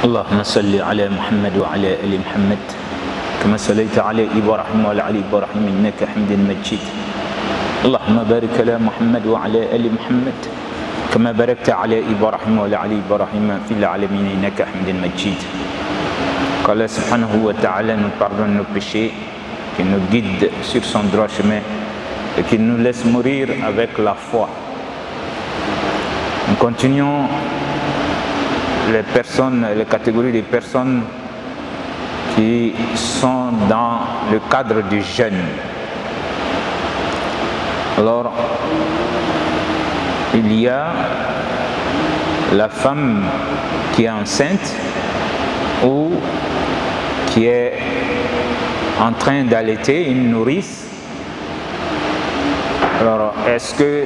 اللهم صل على محمد وعلى آل محمد كما صليت على إبراهيم وعلى آل إبراهيم إنك حميد مجيد. اللهم بارك على محمد وعلى آل محمد كما باركت على إبراهيم وعلى آل إبراهيم في العالمين إنك حميد مجيد. Qu'Allah subhanahu wa ta'ala nous pardonne nos péchés, qu'il nous guide sur son droit chemin et qu'il nous laisse mourir avec la foi. Nous continuons les catégories des personnes qui sont dans le cadre du jeûne. Alors, il y a la femme qui est enceinte ou qui est en train d'allaiter une nourrice. Alors, est-ce que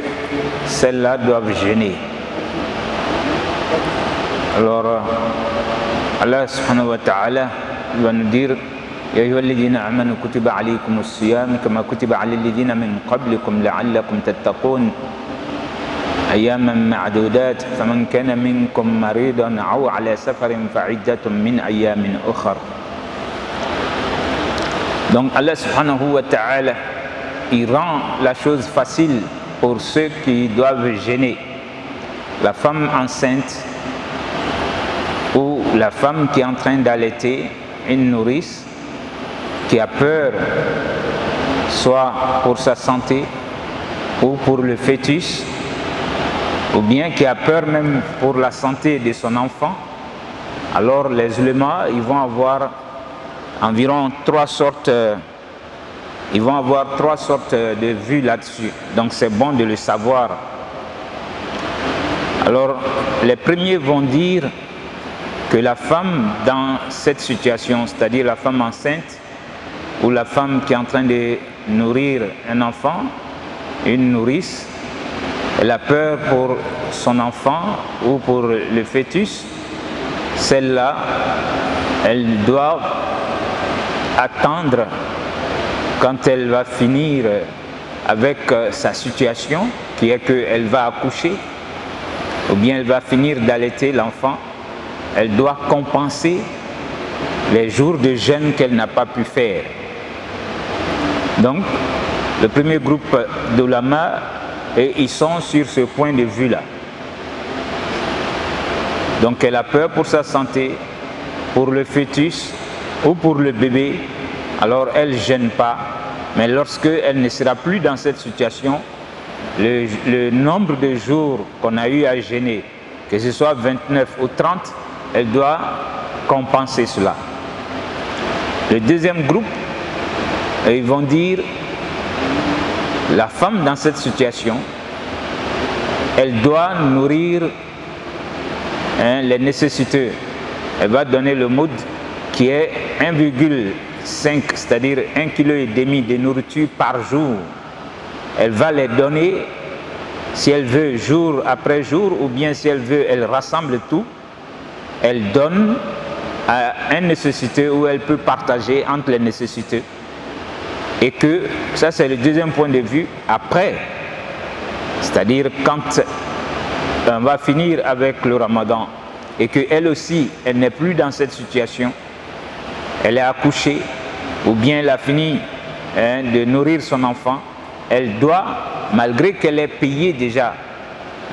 celles-là doivent jeûner? Alors, Allah subhanahu wa ta'ala va nous dire Ya ayyuhalladhina amanu kutiba alaykumus siyam kama kutiba alal ladhina min qablikum la'allakum tattaqun ayyaman ma'dudat faman kana minkum maridan aw ala safarin fa'iddatun min ayyamin ukhar. Donc Allah subhanahu wa ta'ala il rend la chose facile pour ceux qui doivent jeûner. La femme enceinte ou la femme qui est en train d'allaiter une nourrice qui a peur soit pour sa santé ou pour le fœtus ou bien qui a peur même pour la santé de son enfant, alors les ulémas ils vont avoir environ trois sortes de vues là-dessus, donc c'est bon de le savoir. Alors les premiers vont dire que la femme dans cette situation, c'est-à-dire la femme enceinte ou la femme qui est en train de nourrir un enfant, une nourrice, elle a peur pour son enfant ou pour le fœtus, celle-là, elle doit attendre quand elle va finir avec sa situation, qui est qu'elle va accoucher, ou bien elle va finir d'allaiter l'enfant. Elle doit compenser les jours de jeûne qu'elle n'a pas pu faire. Donc, le premier groupe d'ulama, ils sont sur ce point de vue-là. Donc, elle a peur pour sa santé, pour le fœtus ou pour le bébé, alors elle ne jeûne pas. Mais lorsqu'elle ne sera plus dans cette situation, le nombre de jours qu'on a eu à jeûner, que ce soit 29 ou 30, elle doit compenser cela. Le deuxième groupe, ils vont dire la femme dans cette situation, elle doit nourrir les nécessités. Elle va donner le moud qui est 1,5, c'est-à-dire 1,5 kg de nourriture par jour. Elle va les donner si elle veut jour après jour, ou bien si elle veut, elle rassemble tout. Elle donne à une nécessité où elle peut partager entre les nécessités. Et que, ça c'est le deuxième point de vue, après, c'est-à-dire quand on va finir avec le ramadan et qu'elle aussi, elle n'est plus dans cette situation, elle est accouchée, ou bien elle a fini de nourrir son enfant, elle doit, malgré qu'elle ait payé déjà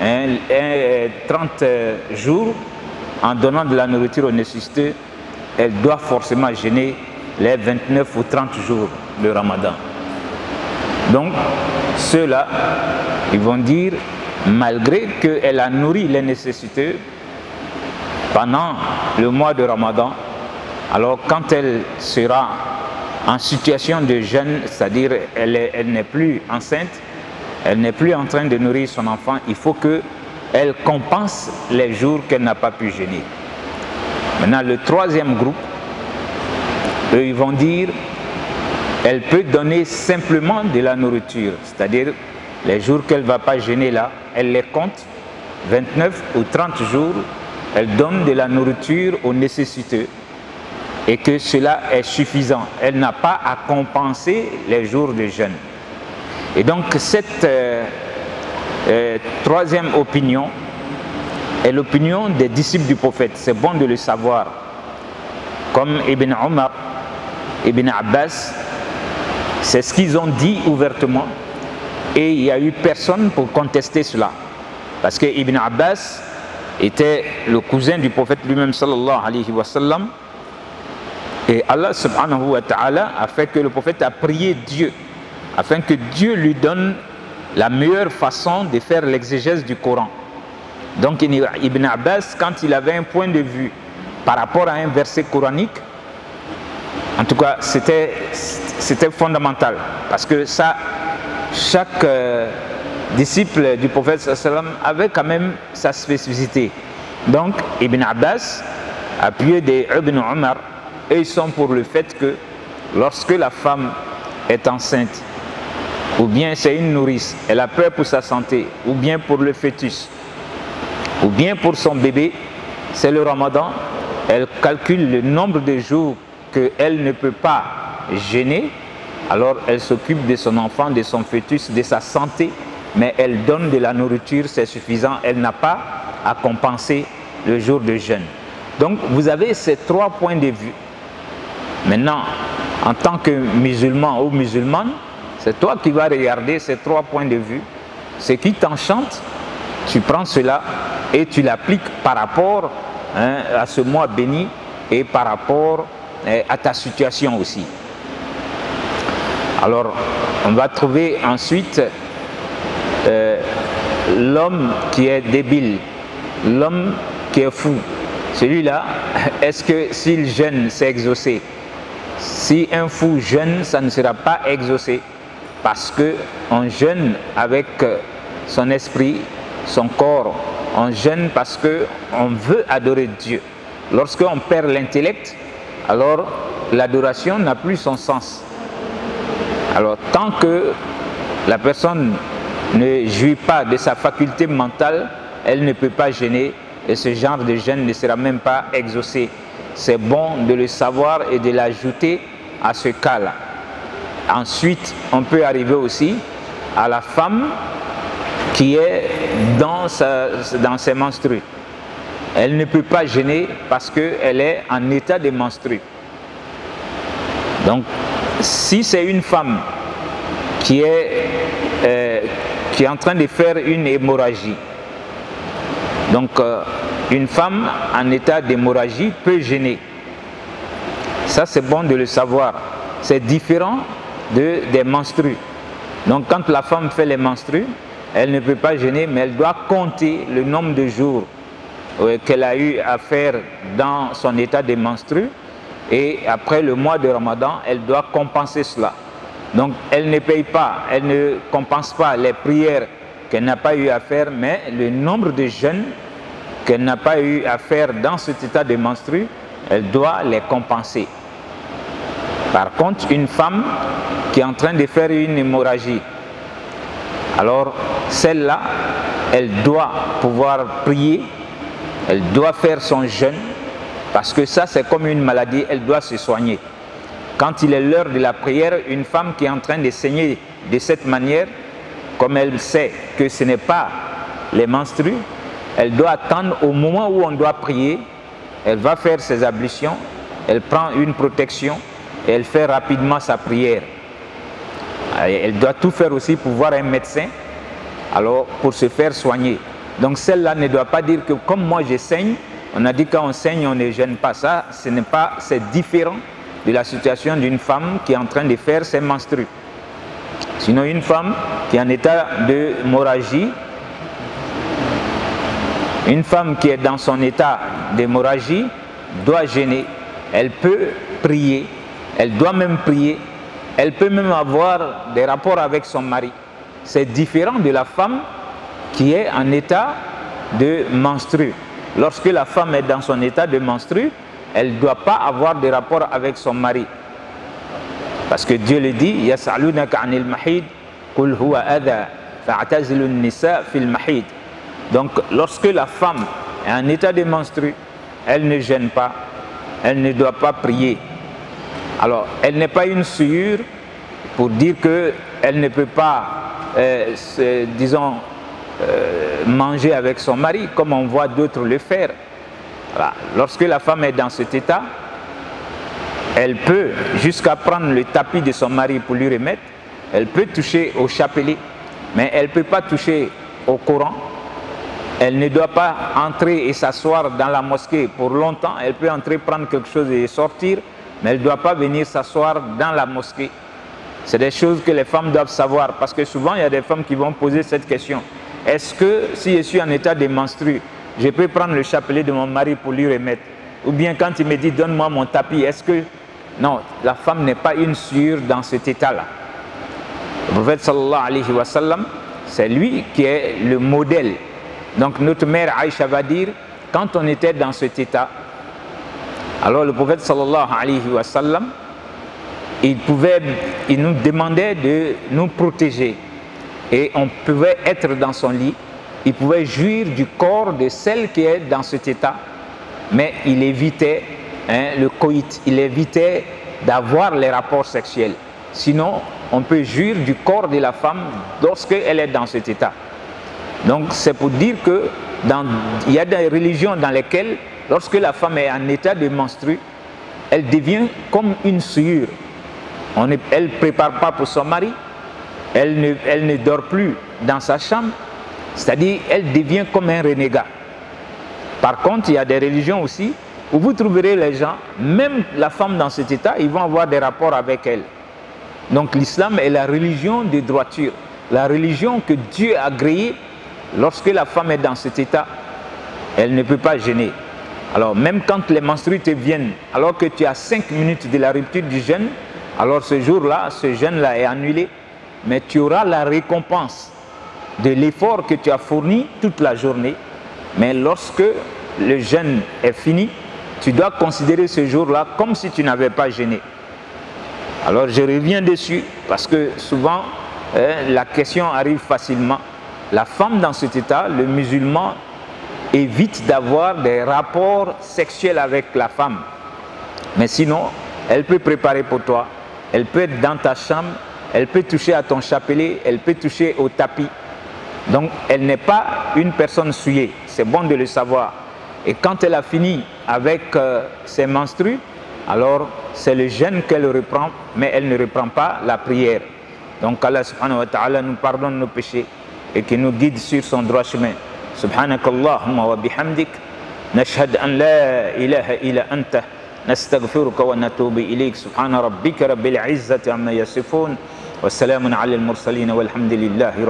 30 jours, en donnant de la nourriture aux nécessités, elle doit forcément jeûner les 29 ou 30 jours de Ramadan. Donc, ceux-là, ils vont dire, malgré qu'elle a nourri les nécessités pendant le mois de Ramadan, alors quand elle sera en situation de jeûne, c'est-à-dire elle n'est plus enceinte, elle n'est plus en train de nourrir son enfant, il faut qu'elle compense les jours qu'elle n'a pas pu jeûner. Maintenant, le troisième groupe, eux, ils vont dire, elle peut donner simplement de la nourriture, c'est-à-dire les jours qu'elle ne va pas jeûner là, elle les compte, 29 ou 30 jours, elle donne de la nourriture aux nécessiteux et que cela est suffisant. Elle n'a pas à compenser les jours de jeûne. Et donc cette troisième opinion, est l'opinion des disciples du prophète. C'est bon de le savoir. Comme Ibn Omar, Ibn Abbas, c'est ce qu'ils ont dit ouvertement. Et il n'y a eu personne pour contester cela. Parce que Ibn Abbas était le cousin du prophète lui-même, sallallahu alayhi wa sallam. Et Allah subhanahu wa ta'ala a fait que le prophète a prié Dieu, afin que Dieu lui donne la meilleure façon de faire l'exégèse du Coran. Donc Ibn Abbas, quand il avait un point de vue par rapport à un verset coranique, en tout cas c'était fondamental, parce que ça, chaque disciple du prophète sallam avait quand même sa spécificité. Donc Ibn Abbas, appuyé des Ibn Omar, et ils sont pour le fait que lorsque la femme est enceinte, ou bien c'est une nourrice, elle a peur pour sa santé, ou bien pour le fœtus, ou bien pour son bébé, c'est le Ramadan, elle calcule le nombre de jours qu'elle ne peut pas jeûner, alors elle s'occupe de son enfant, de son fœtus, de sa santé, mais elle donne de la nourriture, c'est suffisant, elle n'a pas à compenser le jour de jeûne. Donc vous avez ces trois points de vue. Maintenant, en tant que musulman ou musulmane, c'est toi qui vas regarder ces trois points de vue. Ce qui t'enchante, tu prends cela et tu l'appliques par rapport à ce mois béni et par rapport à ta situation aussi. Alors, on va trouver ensuite l'homme qui est débile, l'homme qui est fou. Celui-là, est-ce que s'il jeûne, c'est exaucé? Si un fou jeûne, ça ne sera pas exaucé, parce qu'on jeûne avec son esprit, son corps, on jeûne parce qu'on veut adorer Dieu. Lorsqu'on perd l'intellect, alors l'adoration n'a plus son sens. Alors tant que la personne ne jouit pas de sa faculté mentale, elle ne peut pas jeûner, et ce genre de jeûne ne sera même pas exaucé. C'est bon de le savoir et de l'ajouter à ce cas-là. Ensuite, on peut arriver aussi à la femme qui est dans ses menstrues. Elle ne peut pas jeûner parce qu'elle est en état de menstru. Donc, si c'est une femme qui est en train de faire une hémorragie, donc une femme en état d'hémorragie peut jeûner. Ça, c'est bon de le savoir. C'est différent des menstrues. Donc quand la femme fait les menstrues, elle ne peut pas jeûner, mais elle doit compter le nombre de jours qu'elle a eu à faire dans son état de menstru, et après le mois de Ramadan, elle doit compenser cela. Donc elle ne paye pas, elle ne compense pas les prières qu'elle n'a pas eu à faire, mais le nombre de jeûnes qu'elle n'a pas eu à faire dans cet état de menstru, elle doit les compenser. Par contre, une femme qui est en train de faire une hémorragie, alors celle-là, elle doit pouvoir prier, elle doit faire son jeûne, parce que ça c'est comme une maladie, elle doit se soigner. Quand il est l'heure de la prière, une femme qui est en train de saigner de cette manière, comme elle sait que ce n'est pas les menstrues, elle doit attendre au moment où on doit prier, elle va faire ses ablutions, elle prend une protection et elle fait rapidement sa prière. Elle doit tout faire aussi pour voir un médecin, alors pour se faire soigner. Donc celle-là ne doit pas dire que comme moi je saigne, on a dit quand on saigne on ne gêne pas. Ça, ce n'est pas, c'est différent de la situation d'une femme qui est en train de faire ses menstrues. Sinon une femme qui est en état d'hémorragie, une femme qui est dans son état d'hémorragie doit jeûner, elle peut prier, elle doit même prier, elle peut même avoir des rapports avec son mari. C'est différent de la femme qui est en état de menstru. Lorsque la femme est dans son état de menstru, elle ne doit pas avoir de rapport avec son mari. Parce que Dieu le dit, « Yas'alunaka 'anil mahid, qul huwa adha, fa'tazilu an-nisa fil mahid » Donc, lorsque la femme est en état de menstru, elle ne gêne pas, elle ne doit pas prier. Alors, elle n'est pas une souillure pour dire qu'elle ne peut pas, disons, manger avec son mari, comme on voit d'autres le faire. Voilà. Lorsque la femme est dans cet état, elle peut, jusqu'à prendre le tapis de son mari pour lui remettre, elle peut toucher au chapelet, mais elle ne peut pas toucher au Coran. Elle ne doit pas entrer et s'asseoir dans la mosquée pour longtemps. Elle peut entrer, prendre quelque chose et sortir, mais elle ne doit pas venir s'asseoir dans la mosquée. C'est des choses que les femmes doivent savoir, parce que souvent il y a des femmes qui vont poser cette question. Est-ce que si je suis en état de menstru, je peux prendre le chapelet de mon mari pour lui remettre? Ou bien quand il me dit donne-moi mon tapis, est-ce que... Non, la femme n'est pas une souillure dans cet état-là. Le prophète sallallahu alayhi wa sallam, c'est lui qui est le modèle. Donc notre mère Aïcha va dire, quand on était dans cet état, alors le prophète sallallahu alayhi wa sallam, il nous demandait de nous protéger. Et on pouvait être dans son lit, il pouvait jouir du corps de celle qui est dans cet état, mais il évitait le coït, il évitait d'avoir les rapports sexuels. Sinon, on peut jouir du corps de la femme lorsqu'elle est dans cet état. Donc c'est pour dire que il y a des religions dans lesquelles, lorsque la femme est en état de menstru, elle devient comme une souillure. Elle ne prépare pas pour son mari, elle ne dort plus dans sa chambre, c'est-à-dire elle devient comme un renégat. Par contre, il y a des religions aussi où vous trouverez les gens, même la femme dans cet état, ils vont avoir des rapports avec elle. Donc l'islam est la religion de droiture, la religion que Dieu a créée. Lorsque la femme est dans cet état, elle ne peut pas gêner. Alors même quand les menstrues te viennent, alors que tu as 5 minutes de la rupture du jeûne, alors ce jour-là, ce jeûne-là est annulé, mais tu auras la récompense de l'effort que tu as fourni toute la journée. Mais lorsque le jeûne est fini, tu dois considérer ce jour-là comme si tu n'avais pas jeûné. Alors je reviens dessus parce que souvent la question arrive facilement. La femme dans cet état, le musulman évite d'avoir des rapports sexuels avec la femme. Mais sinon, elle peut préparer pour toi, elle peut être dans ta chambre, elle peut toucher à ton chapelet, elle peut toucher au tapis. Donc elle n'est pas une personne souillée, c'est bon de le savoir. Et quand elle a fini avec ses menstrues, alors c'est le jeûne qu'elle reprend, mais elle ne reprend pas la prière. Donc Allah subhanahu wa ta'ala nous pardonne nos péchés et qui nous guide sur son droit chemin. Subhanakallahumma wa bihamdik, nashhad an la ilaha illa anta, nastaghfiruka wa natubu ilayk. Subhana rabbika rabbil izzati amma yasifun, wa salamun ala al-mursalin walhamdulillahi rabbil alamin.